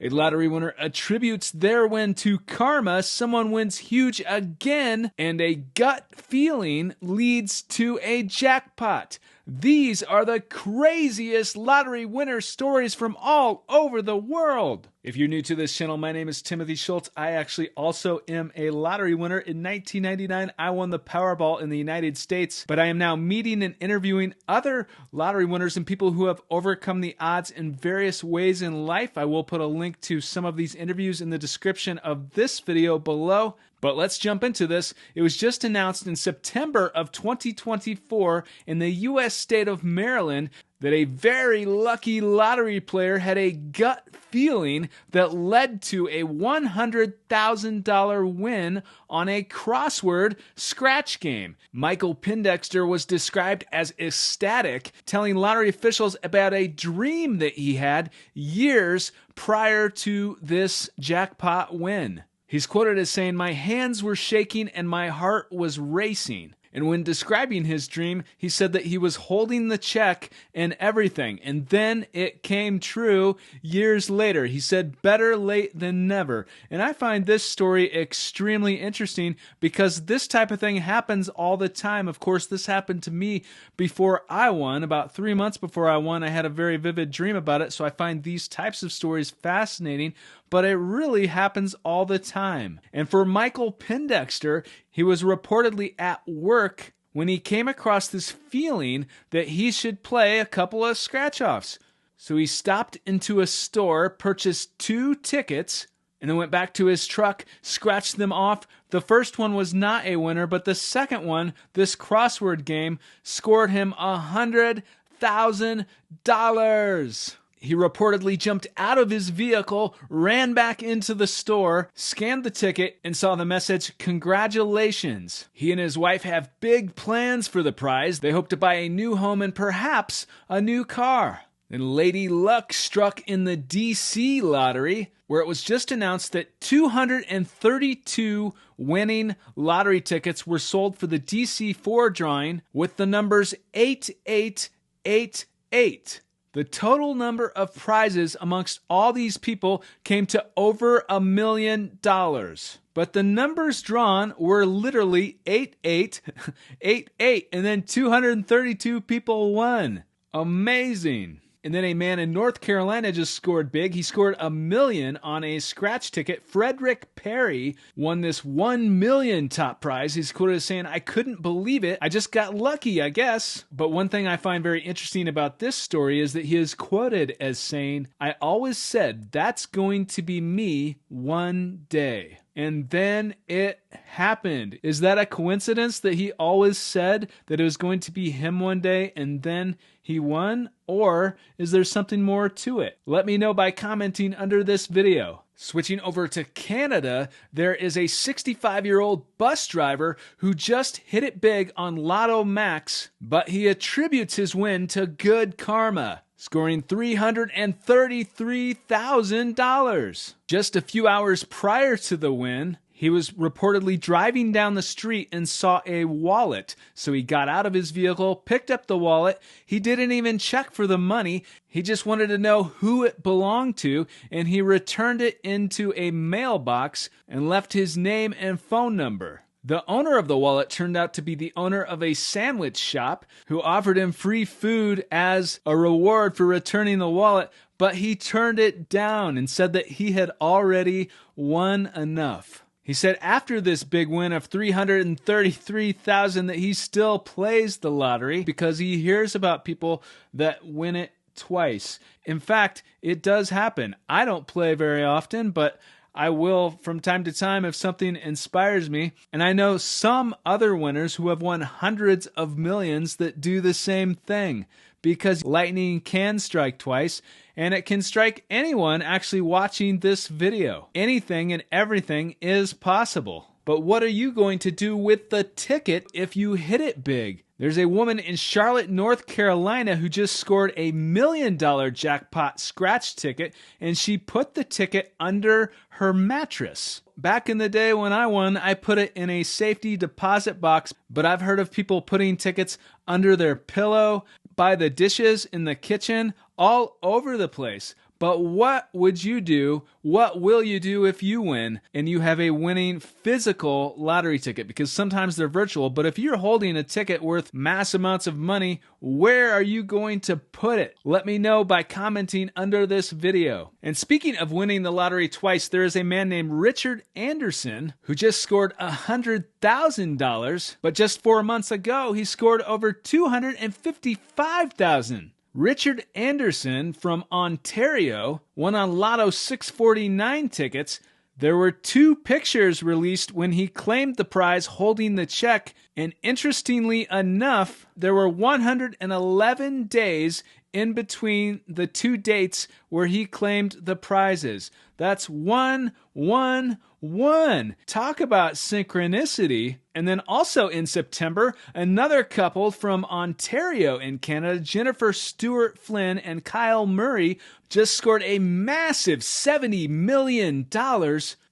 A lottery winner attributes their win to karma, someone wins huge again, and a gut feeling leads to a jackpot. These are the craziest lottery winner stories from all over the world. If you're new to this channel, my name is Timothy Schultz. I actually also am a lottery winner. In 1999, I won the Powerball in the United States, but I am now meeting and interviewing other lottery winners and people who have overcome the odds in various ways in life. I will put a link to some of these interviews in the description of this video below. But let's jump into this. It was just announced in September of 2024 in the U.S. state of Maryland that a very lucky lottery player had a gut feeling that led to a $100,000 win on a crossword scratch game. Michael Pindexter was described as ecstatic, telling lottery officials about a dream that he had years prior to this jackpot win. He's quoted as saying, "My hands were shaking and my heart was racing." And when describing his dream, he said that he was holding the check and everything. And then it came true years later. He said, "Better late than never." And I find this story extremely interesting because this type of thing happens all the time. Of course, this happened to me before I won. About 3 months before I won, I had a very vivid dream about it. So I find these types of stories fascinating, but it really happens all the time. And for Michael Pindexter, he was reportedly at work when he came across this feeling that he should play a couple of scratch-offs. So he stopped into a store, purchased 2 tickets, and then went back to his truck, scratched them off. The first one was not a winner, but the second one, this crossword game, scored him $100,000. He reportedly jumped out of his vehicle, ran back into the store, scanned the ticket, and saw the message, "Congratulations." He and his wife have big plans for the prize. They hope to buy a new home and perhaps a new car. Then Lady Luck struck in the DC lottery, where it was just announced that 232 winning lottery tickets were sold for the DC4 drawing with the numbers 8888. The total number of prizes amongst all these people came to over $1 million. But the numbers drawn were literally 8888, and then 232 people won. Amazing. And then a man in North Carolina just scored big. He scored $1 million on a scratch ticket. Frederick Perry won this $1 million top prize. He's quoted as saying, "I couldn't believe it. I just got lucky, I guess." But one thing I find very interesting about this story is that he is quoted as saying, "I always said that's going to be me one day." And then it happened. Is that a coincidence that he always said that it was going to be him one day and then he won? Or is there something more to it? Let me know by commenting under this video. Switching over to Canada, there is a 65-year-old bus driver who just hit it big on Lotto Max, but he attributes his win to good karma, scoring $333,000. Just a few hours prior to the win, he was reportedly driving down the street and saw a wallet. So he got out of his vehicle, picked up the wallet. He didn't even check for the money. He just wanted to know who it belonged to, and he returned it into a mailbox and left his name and phone number. The owner of the wallet turned out to be the owner of a sandwich shop who offered him free food as a reward for returning the wallet, but he turned it down and said that he had already won enough. He said after this big win of $333,000 that he still plays the lottery because he hears about people that win it twice. In fact, it does happen. I don't play very often, but I will from time to time if something inspires me. And I know some other winners who have won hundreds of millions that do the same thing, because lightning can strike twice, and it can strike anyone actually watching this video. Anything and everything is possible. But what are you going to do with the ticket if you hit it big? There's a woman in Charlotte, North Carolina who just scored a $1 million jackpot scratch ticket, and she put the ticket under her mattress. Back in the day when I won, I put it in a safety deposit box, but I've heard of people putting tickets under their pillow, by the dishes in the kitchen, all over the place. But what would you do? What will you do if you win and you have a winning physical lottery ticket? Because sometimes they're virtual, but if you're holding a ticket worth mass amounts of money, where are you going to put it? Let me know by commenting under this video. And speaking of winning the lottery twice, there is a man named Richard Anderson who just scored $100,000, but just 4 months ago, he scored over $255,000. Richard Anderson from Ontario won on Lotto 649 tickets. There were 2 pictures released when he claimed the prize holding the check, and interestingly enough, there were 111 days in between the 2 dates where he claimed the prizes. That's 111. Talk about synchronicity. And then also in September, another couple from Ontario in Canada, Jennifer Stewart Flynn and Kyle Murray, just scored a massive $70 million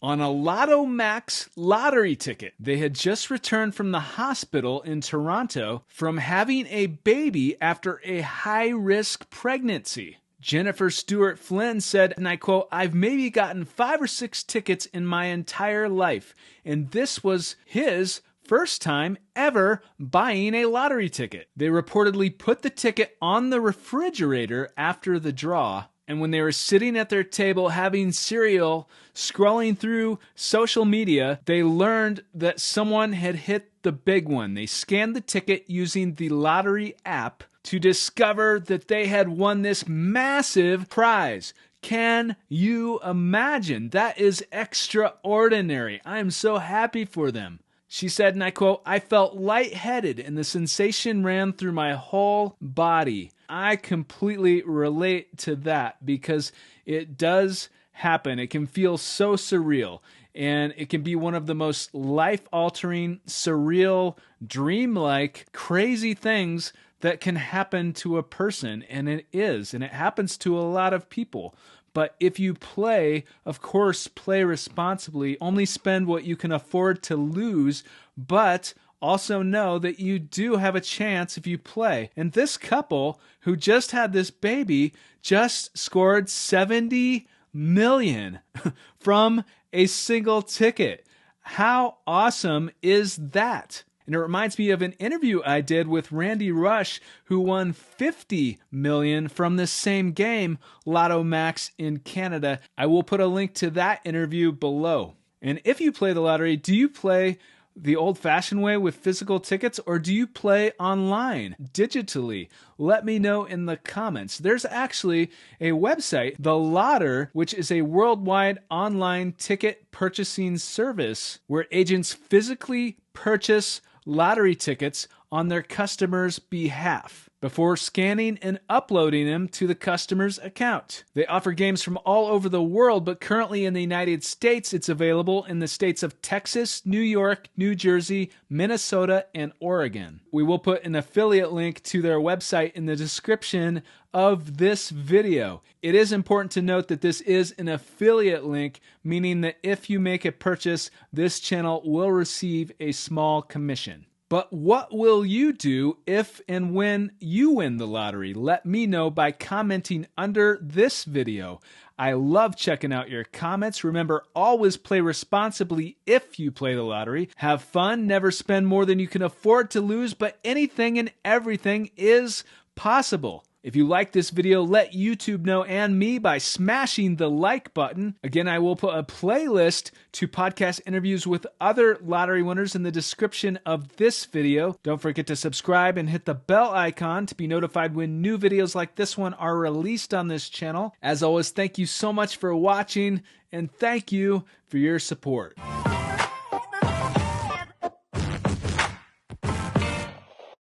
on a Lotto Max lottery ticket. They had just returned from the hospital in Toronto from having a baby after a high-risk pregnancy. Jennifer Stewart Flynn said, and I quote, "I've maybe gotten 5 or 6 tickets in my entire life, and this was his first time ever buying a lottery ticket." They reportedly put the ticket on the refrigerator after the draw, and when they were sitting at their table having cereal, scrolling through social media, they learned that someone had hit the big one. They scanned the ticket using the lottery app to discover that they had won this massive prize. Can you imagine? That is extraordinary. I am so happy for them. She said, and I quote, "I felt lightheaded and the sensation ran through my whole body." I completely relate to that because it does happen. It can feel so surreal, and it can be one of the most life-altering, surreal, dreamlike, crazy things that can happen to a person, and it is, and it happens to a lot of people. But if you play, of course, play responsibly. Only spend what you can afford to lose, but also know that you do have a chance if you play. And this couple who just had this baby just scored $70 million from a single ticket. How awesome is that? And it reminds me of an interview I did with Randy Rush, who won $50 million from this same game, Lotto Max in Canada. I will put a link to that interview below. And if you play the lottery, do you play the old-fashioned way with physical tickets, or do you play online, digitally? Let me know in the comments. There's actually a website, TheLotter, which is a worldwide online ticket purchasing service where agents physically purchase lottery tickets on their customers' behalf before scanning and uploading them to the customer's account. They offer games from all over the world, but currently in the United States, it's available in the states of Texas, New York, New Jersey, Minnesota, and Oregon. We will put an affiliate link to their website in the description of this video. It is important to note that this is an affiliate link, meaning that if you make a purchase, this channel will receive a small commission. But what will you do if and when you win the lottery? Let me know by commenting under this video. I love checking out your comments. Remember, always play responsibly if you play the lottery. Have fun, never spend more than you can afford to lose, but anything and everything is possible. If you like this video, let YouTube know and me by smashing the like button. Again, I will put a playlist to podcast interviews with other lottery winners in the description of this video. Don't forget to subscribe and hit the bell icon to be notified when new videos like this one are released on this channel. As always, thank you so much for watching, and thank you for your support.